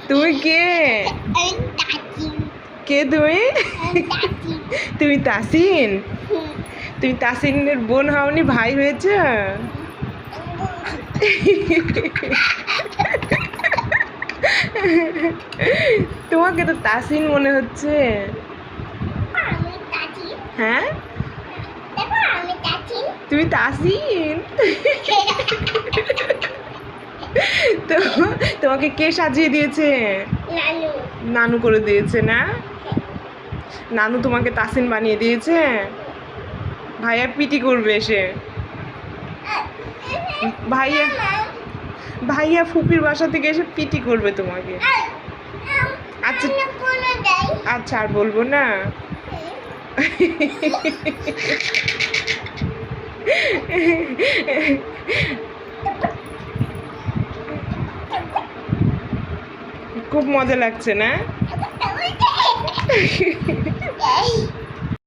তুমি কে? কে তুমি? তুমি তাসিন? তুমি তাসিনের বোন হওনি, ভাই হয়েছে? তোমাকে তো তাসিন মনে হচ্ছে। হ্যাঁ, তুমি তাসিন? তো তোমাকে কে সাজিয়ে দিয়েছে? নানু করে দিয়েছে না? নানু তোমাকে তাসিন বানিয়ে দিয়েছে? ভাইয়া পিটি করবে এসে। ভাইয়া ভাইয়া ফুপির বাসা থেকে এসে পিটি করবে তোমাকে। আচ্ছা আচ্ছা, আর বলবো না। খুব মজা লাগছে না?